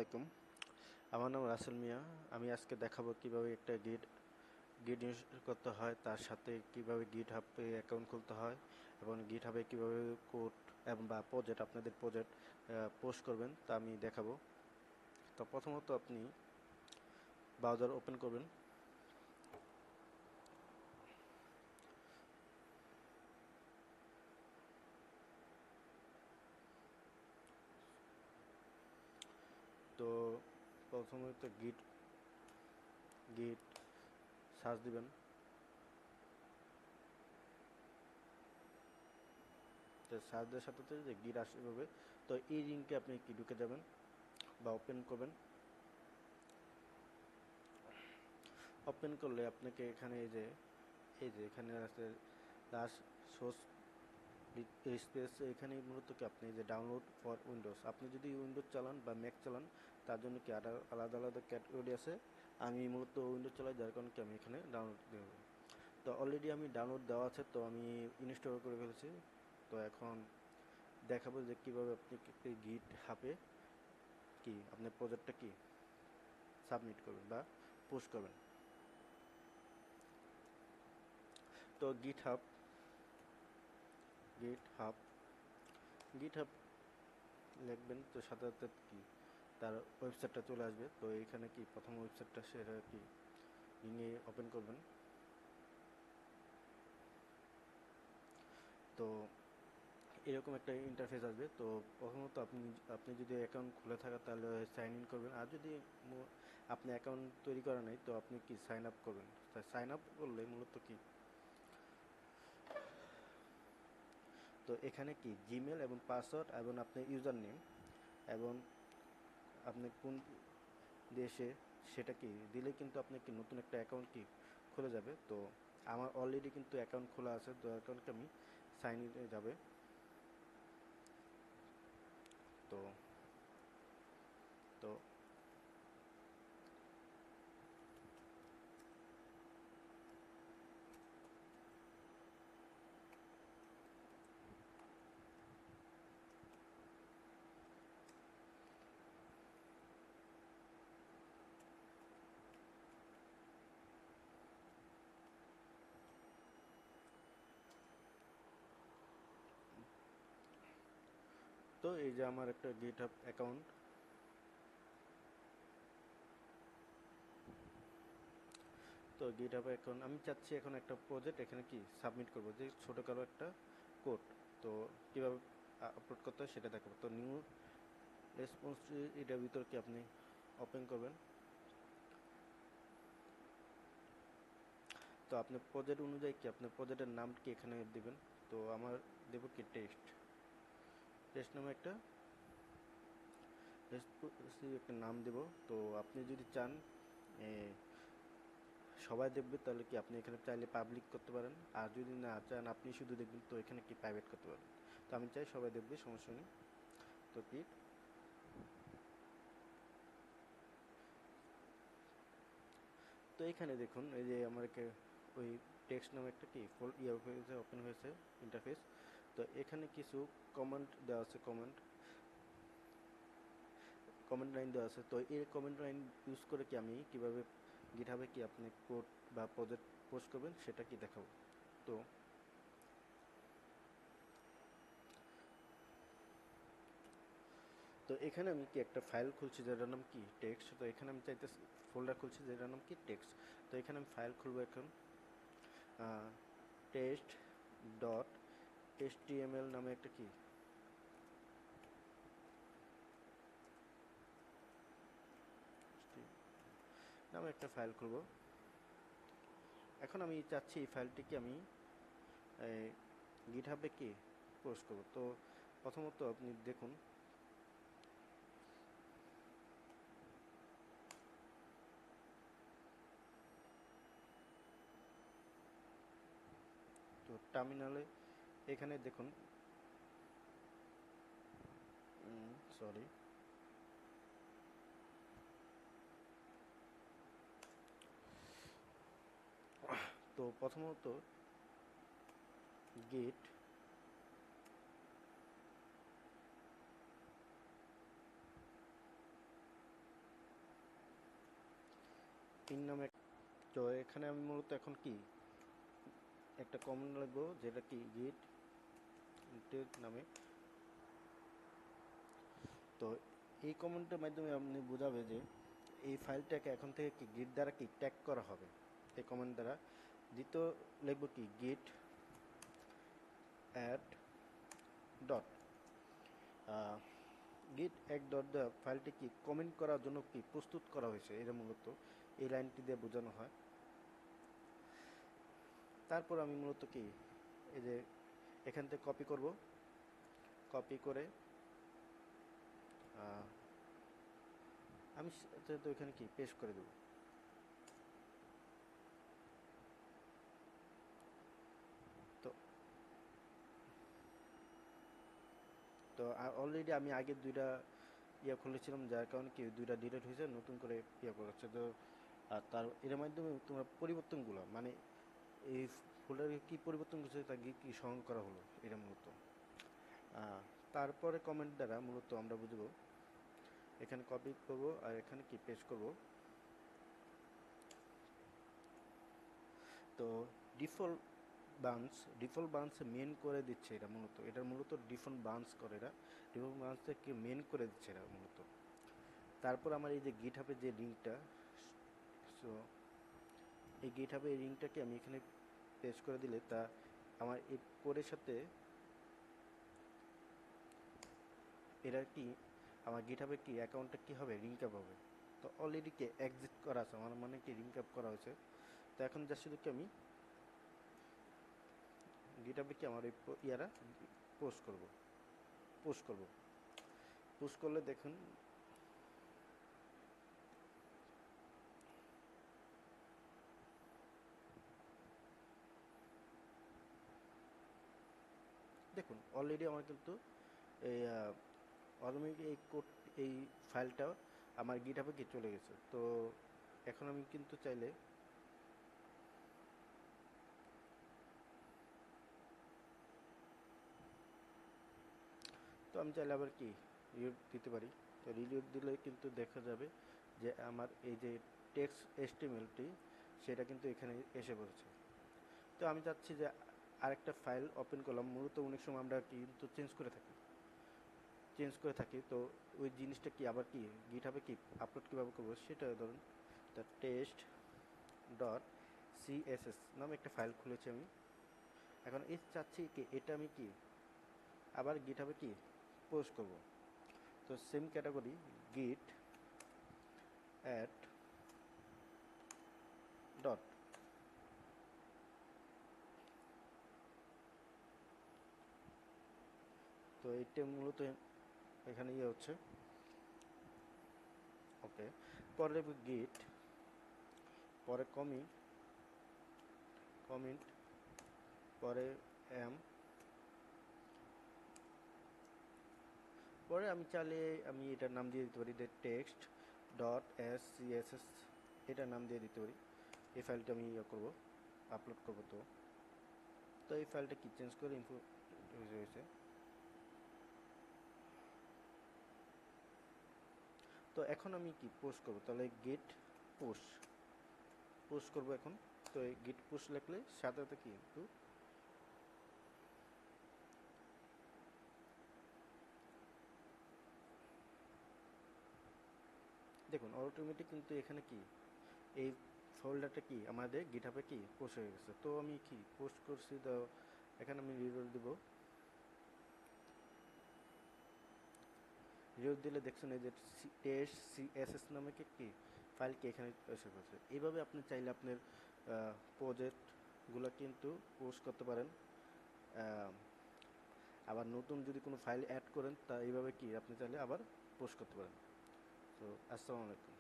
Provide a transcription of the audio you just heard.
আলাইকুম। আমার নাম রাসেল মিয়া। আমি আজকে দেখাবো কিভাবে একটা গিট ইনস্টল করতে হয়, তার সাথে কিভাবে গিটহাবে অ্যাকাউন্ট খুলতে হয় এবং গিটহাবে কিভাবে কোড এবং বা প্রজেক্ট আপনাদের প্রজেক্ট পোস্ট করবেন তা আমি দেখাবো। তো প্রথমত আপনি ব্রাউজার ওপেন করবেন। তো প্রথমত গিট গিট সার্চ দিবেন। তো সার্চ দেওয়ার সাথে সাথে যে গিট আসবে হবে, তো এই লিঙ্কে আপনি কি ঢুকে যাবেন বা ওপেন করবেন। ওপেন করলে আপনাকে এখানে এই যে এখানে আছে লাস্ট সোর্স স্পেস, এখানে মূলত কি আপনি যে ডাউনলোড ফর উইন্ডোজ, আপনি যদি উইন্ডোজ চালান বা ম্যাক চালান তার জন্য কি আলাদা আলাদা ক্যাটাগরি আছে। আমি মূলত উইন্ডোজ চালাই, যার কারণে কি আমি এখানে ডাউনলোড দেব। তো অলরেডি আমি ডাউনলোড দেওয়া আছে, তো আমি ইনস্টল করে ফেলেছি। তো এখন দেখাবো যে কীভাবে আপনি গিট হাবে কি আপনার প্রজেক্টটা কি সাবমিট করবেন বা পোস্ট করবেন। তো গিট হাব লিখবেন, তো সাথে সাথে কি তার ওয়েবসাইটটা চলে আসবে। তো এখানে কি প্রথম ওয়েবসাইটটা সেটা কি নিয়ে ওপেন করবেন। তো এরকম একটা ইন্টারফেস আসবে। তো প্রথমত আপনি যদি অ্যাকাউন্ট খুলে থাকে তাহলে সাইন ইন করবেন, আর যদি আপনি অ্যাকাউন্ট তৈরি করা নেই তো আপনি কি সাইন আপ করবেন। সাইন আপ করলে মূলত কি, তো এখানে কি জিমেল এবং পাসওয়ার্ড এবং আপনার ইউজার নেম এবং আপনি কোন দেশে সেটা কি দিলে কিন্তু আপনি কি নতুন একটা অ্যাকাউন্ট কি খুলে যাবে। তো আমার অলরেডি কিন্তু অ্যাকাউন্ট খোলা আছে, তো অ্যাকাউন্টকে আমি সাইন ইনে যাবে। তো তো তো এই যে আমার একটা গিটহাব অ্যাকাউন্ট। তো গিটহাব অ্যাকাউন্ট আমি চাচ্ছি এখন একটা প্রজেক্ট এখানে কি সাবমিট করব, যে ছোটোখাটো একটা কোড। তো কীভাবে আপলোড করতে হয় সেটা দেখাবো। তো নিউ রেসপন্স এটার ভিতর কি আপনি ওপেন করবেন। তো আপনি প্রজেক্ট অনুযায়ী কি আপনার প্রজেক্টের নাম কি এখানে দিবেন। তো আমার দেব কি টেক্সট টেক্সট নামে একটা নাম দেব। তো আপনি যদি চান এ, সবাই দেখবে তাহলে কি আপনি এখানে চাইলে পাবলিক করতে পারেন, আর যদি না চান আপনি শুধু দেখবেন তো এখানে কি প্রাইভেট করতে পারেন। তো আমি চাই সবাই দেখবে, সমস্যা নেই। তো কি, তো এখানে দেখুন এই যে আমার ওই টেক্সট নামে একটা কি হয়েছে, ওপেন হয়েছে ইন্টারফেস। তো এখানে কিছু কমেন্ট দেওয়া আছে, কমেন্ট লাইন দেওয়া আছে। তো এই কমেন্ট লাইন ইউজ করে কি আমি কিভাবে গিটহাবে কি আপনি কোড বা প্রজেক্ট পোস্ট করবেন সেটা কি দেখাবো। তো তো এখানে আমি কি একটা ফাইল খুলছি যেটার নাম কি টেক্সট। তো এখানে আমি চাইতে ফোল্ডার খুলছি যেটার নাম কি টেক্সট। তো এখানে আমি ফাইল খুলবো এখন, টেস্ট ডট HTML নামে একটা কি নামে একটা ফাইল খুলবো। এখন আমি চাচ্ছি এই ফাইলটিকে আমি গিটহাবে কি পোস্ট করব। তো প্রথমত আপনি দেখুন, তো টার্মিনালে এখানে দেখুন, সরি, তো প্রথমত গিট পিন নামে। তো এখানে আমি মূলত এখন কি একটা কমেন্ট লিখবো, যেটা কি গিট নামে। তো এই কমেন্টের মাধ্যমে আপনি বোঝাবে যে এই ফাইলটাকে এখন থেকে কি গিট দ্বারা কি ট্যাগ করা হবে এই কমেন্ট দ্বারা। দ্বিতীয় লিখবো কি গিট অ্যাড ডট গিট এক ডট দ্য ফাইলটি কি কমেন্ট করার জন্য কি প্রস্তুত করা হয়েছে, এটা মূলত এই লাইনটি দিয়ে বোঝানো হয়। তারপর আমি মূলত কি এই যে এখান থেকে কপি করব, কপি করে আমি তো এখানে কি পেস্ট করে দেব। তো তো অলরেডি আমি আগে দুইটা খুলেছিলাম, যার কারণে কি দুইটা ডিলিট হয়েছে, নতুন করে করাচ্ছে। তো আর তার এর মাধ্যমে তোমার পরিবর্তনগুলো মানে এই ফোল্ডারে কি পরিবর্তন করছে তা কি সংগ্রহ করা হলো, এটা মূলত। তারপরে কমেন্ট দ্বারা মূলত আমরা বুঝবো, এখানে কপি করব আর এখানে কি পেস্ট করব। তো ডিফল্ট বান্স মেন করে দিচ্ছে এটা মূলত, এটার মূলত ডিফল্ট বান্স করে, এটা ডিফল্ট বান্সকে মেন করে দিচ্ছে এটা মূলত। তারপর আমার এই যে গিটহাবের যে লিঙ্কটা, সো এই গিটহাবের এই লিঙ্কটাকে আমি এখানে পেস্ট করে দিলে তা আমার এই কোডের সাথে এটা কি আমার গিটহাবে কি অ্যাকাউন্টটা কি হবে, লিঙ্ক আপ হবে। তো অলরেডি কি এক্সিট করা আছে আমার, মানে কি লিঙ্ক আপ করা হয়েছে। তো এখন জাস্ট শুধু কি আমি গিটহাবে কি আমার এই ইয়ারা পোস্ট করব পোস্ট করলে দেখুন অলরেডি আমার কিন্তু এই অটোমেটিক এই কোড এই ফাইলটা আমার গিটহাবে কি চলে গেছে। তো এখন আমি কিন্তু চাইলে আবার কি রিলোড দিতে পারি। তো রিলোড দিলে কিন্তু দেখা যাবে যে আমার এই যে টেক্সট এচটিএমএলটি সেটা কিন্তু এখানে এসে পড়েছে। তো আমি চাচ্ছি যে আরেকটা ফাইল ওপেন করলাম, মূলত অনেক সময় আমরা কিন্তু চেঞ্জ করে থাকি। তো ওই জিনিসটা কি আবার কি গিটহাবে কি আপলোড কীভাবে করবো, সেটা ধরুন দ্য টেস্ট ডট সিএসএস নামে একটা ফাইল খুলেছি আমি। এখন এই চাচ্ছি কি এটা আমি কি আবার গিটহাবে কি পোস্ট করব। তো সেম ক্যাটাগরি গিট অ্যাড ডট, তো এইটা মূলত এখানে হচ্ছে ওকে। পরে গিট, পরে কমিট, পরে পরে আমি চাইলে আমি এটার নাম দিয়ে দিতে পারি যে টেক্সট ডট এস সিএসএস, এটার নাম দিয়ে দিতে পারি। এই ফাইলটা আমি করবো, আপলোড করবো। তো এই ফাইলটা কি চেঞ্জ করে ইনফো হয়েছে। তো এখন আমি কি পোস্ট করবো, তাহলে গিট পোস্ট করবো এখন। তো এই গিট পোস্ট লিখলে সাথে সাথে কিন্তু দেখুন অটোমেটিক কিন্তু এখানে কি এই ফোল্ডারটা কি আমাদের গিটহাবে কি পোস্ট হয়ে গেছে। তো আমি কি পোস্ট করছি, তো এখানে আমি রিলোড দিব। রিলোড দিলে দেখছেন এই যে টেস্ট সিএসএস নামে কি ফাইল কি এখানে এসে পড়েছে। এইভাবে আপনি চাইলে আপনার প্রজেক্টগুলো কিন্তু পোস্ট করতে পারেন। আবার নতুন যদি কোনো ফাইল অ্যাড করেন তা এইভাবে কি আপনি চাইলে আবার পোস্ট করতে পারেন। তো আসসালামু আলাইকুম।